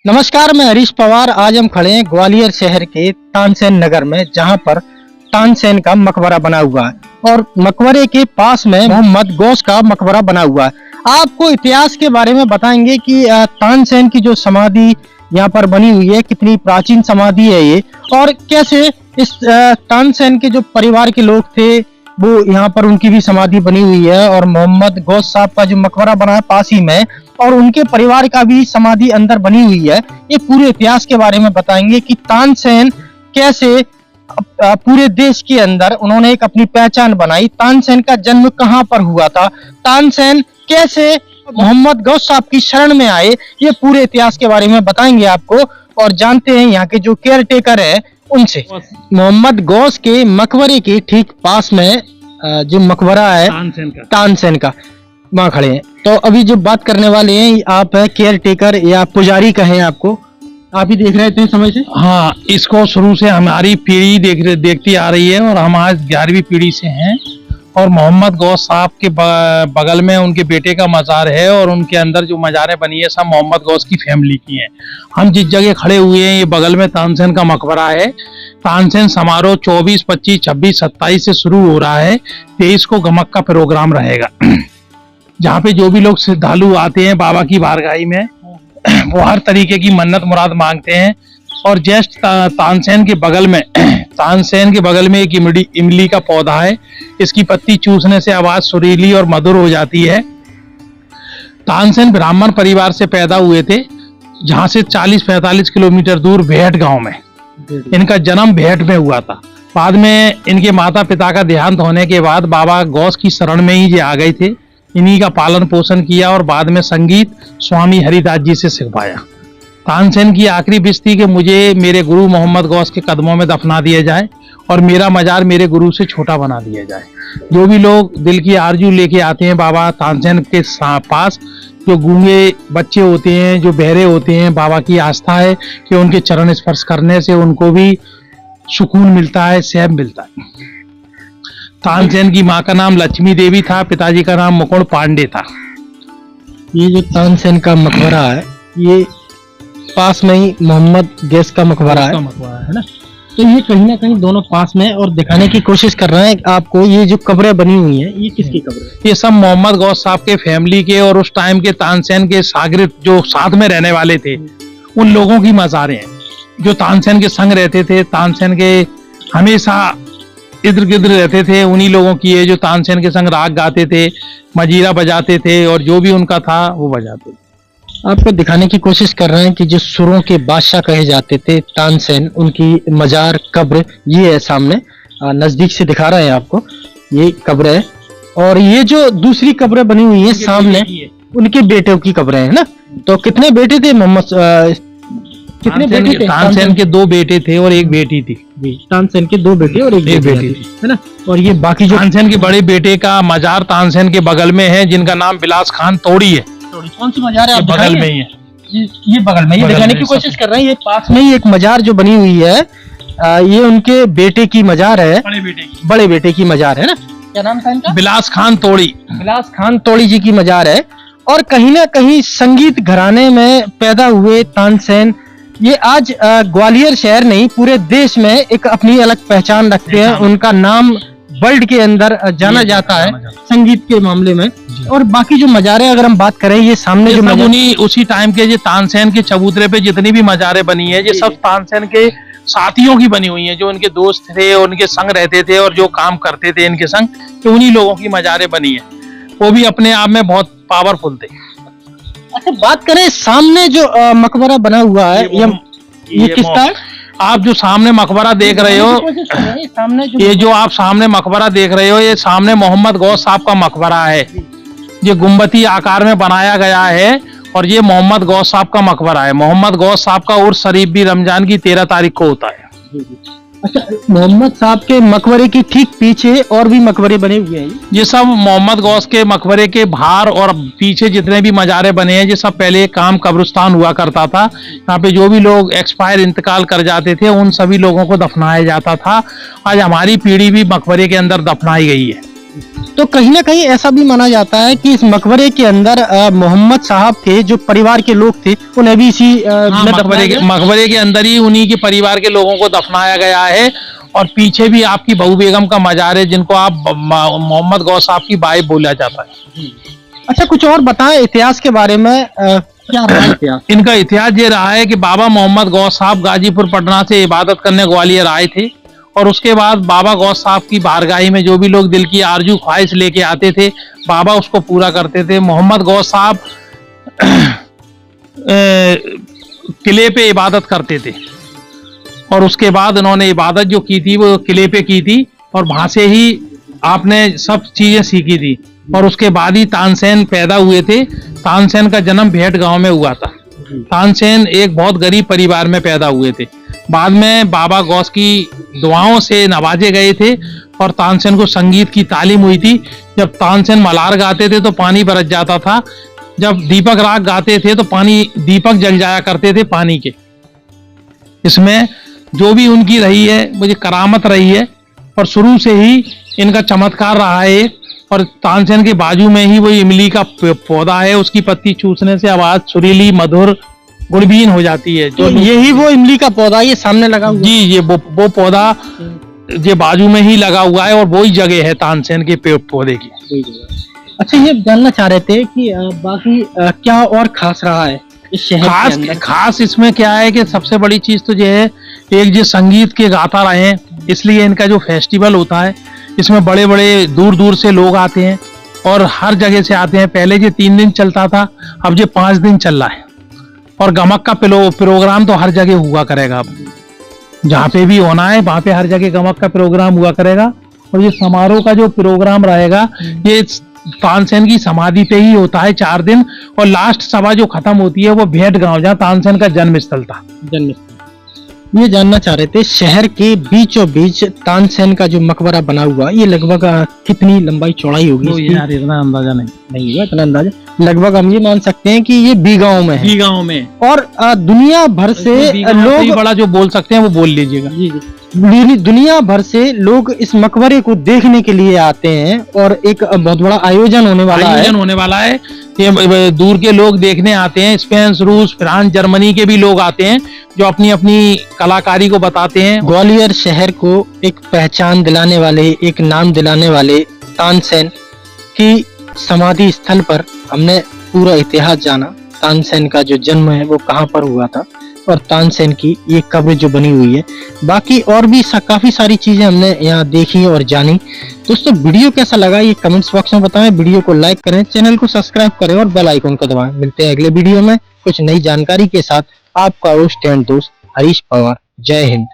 नमस्कार, मैं हरीश पवार। आज हम खड़े हैं ग्वालियर शहर के तानसेन नगर में, जहां पर तानसेन का मकबरा बना हुआ है और मकबरे के पास में मोहम्मद गौस का मकबरा बना हुआ है। आपको इतिहास के बारे में बताएंगे कि तानसेन की जो समाधि यहाँ पर बनी हुई है, कितनी प्राचीन समाधि है ये, और कैसे इस तानसेन के जो परिवार के लोग थे वो यहाँ पर उनकी भी समाधि बनी हुई है, और मोहम्मद गौस साहब का जो मकबरा बना है पास ही में, और उनके परिवार का भी समाधि अंदर बनी हुई है। ये पूरे इतिहास के बारे में बताएंगे कि तानसेन कैसे पूरे देश के अंदर उन्होंने एक अपनी पहचान बनाई। तानसेन का जन्म कहाँ पर हुआ था, तानसेन कैसे मोहम्मद गौस साहब की शरण में आए, ये पूरे इतिहास के बारे में बताएंगे आपको। और जानते हैं यहाँ के जो केयर टेकर है उनसे। मोहम्मद गौस के मकबरे के ठीक पास में जो मकबरा है तानसेन का, वहाँ खड़े हैं। तो अभी जो बात करने वाले हैं, आप है केयर टेकर या पुजारी कहें, आपको आप ही देख रहे थे समय से? हाँ, इसको शुरू से हमारी पीढ़ी देखती आ रही है और हम आज 11वीं पीढ़ी से हैं। और मोहम्मद गौस साहब के बगल में उनके बेटे का मज़ार है, और उनके अंदर जो मज़ारें बनी है सब मोहम्मद गौस की फैमिली की हैं। हम जिस जगह खड़े हुए हैं ये बगल में तानसेन का मकबरा है। तानसेन समारोह 24, 25, 26, 27 से शुरू हो रहा है। 23 को गमक का प्रोग्राम रहेगा, जहाँ पे जो भी लोग श्रद्धालु आते हैं बाबा की बारगाही में, वो हर तरीके की मन्नत मुराद मांगते हैं। और जस्ट तानसेन के बगल में एक इमली का पौधा है। इसकी पत्ती चूसने से आवाज सुरीली और मधुर हो जाती है। तानसेन ब्राह्मण परिवार से पैदा हुए थे, जहां से 40-45 किलोमीटर दूर भेट गांव में। इनका जन्म भेट में हुआ था। बाद में इनके माता पिता का देहांत होने के बाद बाबा गौस की शरण में ही ये आ गए थे। इन्हीं का पालन पोषण किया और बाद में संगीत स्वामी हरिदास जी से सिखवाया। तानसेन की आखिरी विश थी कि मुझे मेरे गुरु मोहम्मद गौस के कदमों में दफना दिया जाए और मेरा मजार मेरे गुरु से छोटा बना दिया जाए। जो भी लोग दिल की आरजू लेके आते हैं बाबा तानसेन के पास, जो गूंगे बच्चे होते हैं, जो बहरे होते हैं, बाबा की आस्था है कि उनके चरण स्पर्श करने से उनको भी सुकून मिलता है, सैफ मिलता है। तानसेन की माँ का नाम लक्ष्मी देवी था, पिताजी का नाम मुकुंद पांडे था। ये जो तानसेन का मकबरा है, ये पास में ही मोहम्मद गौस का मकबरा है ना? तो ये कहीं ना कहीं दोनों पास में, और दिखाने की कोशिश कर रहे हैं आपको। ये जो कब्रें बनी हुई हैं, ये किसकी कब्रें हैं? ये सब मोहम्मद गौस साहब के फैमिली के और उस टाइम के तानसेन के शागिर्द जो साथ में रहने वाले थे, उन लोगों की मज़ारें हैं जो तानसेन के संग रहते थे, तानसेन के हमेशा इर्द गिर्द रहते थे। उन्हीं लोगों की है जो तानसेन के संग राग गाते थे, मजीरा बजाते थे, और जो भी उनका था वो बजाते थे। आपको दिखाने की कोशिश कर रहे हैं कि जो सुरों के बादशाह कहे जाते थे तानसेन, उनकी मजार कब्र ये है सामने। नजदीक से दिखा रहे हैं आपको, ये कब्र है। और ये जो दूसरी कब्रें बनी हुई है सामने, उनके बेटों की कब्रें है ना? तो कितने बेटे थे मोहम्मद? कितने बेटे थे? तानसेन के 2 बेटे थे और 1 बेटी थी। तानसेन के 2 बेटे और 1 बेटी थी, है ना? और ये बाकी जो तानसेन के बड़े बेटे का मजार तानसेन के बगल में है, जिनका नाम बिलास खान तोड़ी है। कौन सी मजार है? बगल में ही है। ये बगल में, ये दिखाने की कोशिश कर रहे हैं। ये पास में ही एक मजार जो बनी हुई है, ये उनके बेटे की मजार है, बड़े बेटे की मजार है ना? क्या नाम था इनका? बिलास खान तोड़ी। बिलास खान तोड़ी जी की मजार है। और कहीं ना कहीं संगीत घराने में पैदा हुए तानसेन, ये आज ग्वालियर शहर नहीं पूरे देश में एक अपनी अलग पहचान रखते हैं। उनका नाम वर्ल्ड के अंदर जाना जाता है संगीत के मामले में। और बाकी जो मजारे अगर हम बात करें, ये सामने जो उन्हीं उसी टाइम के जो तानसेन के चबूतरे पे जितनी भी मजारें बनी है, ये सब तानसेन के साथियों की बनी हुई है, जो उनके दोस्त थे, उनके संग रहते थे और जो काम करते थे इनके संग, तो उन्हीं लोगों की मजारें बनी है। वो भी अपने आप में बहुत पावरफुल थे। अच्छा, बात करें सामने जो मकबरा बना हुआ है, ये किसका है? आप जो सामने मकबरा देख रहे हो, ये जो आप सामने मकबरा देख रहे हो, ये सामने मोहम्मद गौस साहब का मकबरा है। ये गुम्बती आकार में बनाया गया है, और ये मोहम्मद गौस साहब का मकबरा है। मोहम्मद गौस साहब का उर्स शरीफ भी रमजान की 13 तारीख को होता है। अच्छा, मोहम्मद साहब के मकबरे की ठीक पीछे और भी मकबरे बने हुए हैं? ये सब मोहम्मद गौस के मकबरे के बाहर और पीछे जितने भी मजारे बने हैं, ये सब पहले एक काम कब्रिस्तान हुआ करता था। यहाँ पे जो भी लोग एक्सपायर इंतकाल कर जाते थे, उन सभी लोगों को दफनाया जाता था। आज हमारी पीढ़ी भी मकबरे के अंदर दफनाई गई है। तो कहीं ना कहीं ऐसा भी माना जाता है कि इस मकबरे के अंदर मोहम्मद साहब के जो परिवार के लोग थे उन्हें भी इसी हाँ, में दफनाया गया। मकबरे के अंदर ही उन्हीं के परिवार के लोगों को दफनाया गया है। और पीछे भी आपकी बहू बेगम का मजार है, जिनको आप मोहम्मद गौस साहब की वाइफ बोला जाता है। अच्छा, कुछ और बताएं इतिहास के बारे में, क्या रहा इतिहास? इनका इतिहास ये रहा है कि बाबा मोहम्मद गौस साहब गाजीपुर पटना से इबादत करने ग्वालियर आए थे, और उसके बाद बाबा गौस साहब की बारगाही में जो भी लोग दिल की आरजू ख्वाहिश लेके आते थे, बाबा उसको पूरा करते थे। मोहम्मद गौस साहब किले पे इबादत करते थे, और उसके बाद उन्होंने इबादत जो की थी वो किले पे की थी, और वहां से ही आपने सब चीजें सीखी थी। और उसके बाद ही तानसेन पैदा हुए थे। तानसेन का जन्म भेट गांव में हुआ था। तानसेन एक बहुत गरीब परिवार में पैदा हुए थे। बाद में बाबा गौस की दुआओं से नवाजे गए थे, और तानसेन को संगीत की तालीम हुई थी। जब तानसेन मलार गाते थे तो पानी बरस जाता था, जब दीपक राग गाते थे तो दीपक जल जाया करते थे पानी के। इसमें जो भी उनकी रही है मुझे करामत रही है, और शुरू से ही इनका चमत्कार रहा है। और तानसेन के बाजू में ही वो इमली का पौधा है, उसकी पत्ती चूसने से आवाज सुरीली मधुर गुणबीन हो जाती है। तो यही वो इमली का पौधा ये सामने लगा हुआ? जी, ये वो पौधा ये बाजू में ही लगा हुआ है, और वही जगह है तानसेन के पौधे की। अच्छा, ये जानना चाह रहे थे कि बाकी क्या और खास रहा है इस शहर के अंदर? खास इसमें क्या है कि सबसे बड़ी चीज तो ये है, एक जो संगीत के गाता रहे हैं, इसलिए इनका जो फेस्टिवल होता है इसमें बड़े बड़े दूर दूर से लोग आते हैं, और हर जगह से आते हैं। पहले ये 3 दिन चलता था, अब ये 5 दिन चल रहा है। और गमक का प्रोग्राम तो हर जगह हुआ करेगा। अब जहाँ पे भी होना है वहां पे हर जगह गमक का प्रोग्राम हुआ करेगा। और ये समारोह का जो प्रोग्राम रहेगा ये तानसेन की समाधि पे ही होता है 4 दिन। और लास्ट सभा जो खत्म होती है वो भेट गांव, जहाँ तानसेन का जन्म स्थल था। ये जानना चाह रहे थे, शहर के बीचों बीच तानसेन का जो मकबरा बना हुआ, ये लगभग कितनी लंबाई चौड़ाई होगी? तो यार इतना अंदाजा नहीं है, इतना अंदाजा लगभग हम ये मान सकते हैं कि ये बी गांव में है। बी गांव में। और दुनिया भर से लोग, बड़ा जो बोल सकते हैं वो बोल लीजिएगा। दुनिया भर से लोग इस मकबरे को देखने के लिए आते हैं, और एक बहुत बड़ा आयोजन होने वाला है। ये दूर के लोग देखने आते हैं, स्पेन, रूस, फ्रांस, जर्मनी के भी लोग आते हैं, जो अपनी अपनी कलाकारी को बताते हैं। ग्वालियर शहर को एक पहचान दिलाने वाले, एक नाम दिलाने वाले तानसेन की समाधि स्थल पर हमने पूरा इतिहास जाना। तानसेन का जो जन्म है वो कहाँ पर हुआ था, और तानसेन की ये कब्र जो बनी हुई है, बाकी और भी काफी सारी चीजें हमने यहाँ देखी और जानी। दोस्तों, वीडियो कैसा लगा ये कमेंट्स बॉक्स में बताएं, वीडियो को लाइक करें, चैनल को सब्सक्राइब करें और बेल आइकन को दबाएं। मिलते हैं अगले वीडियो में कुछ नई जानकारी के साथ। आपका होस्ट एंड दोस्त हरीश पवार। जय हिंद।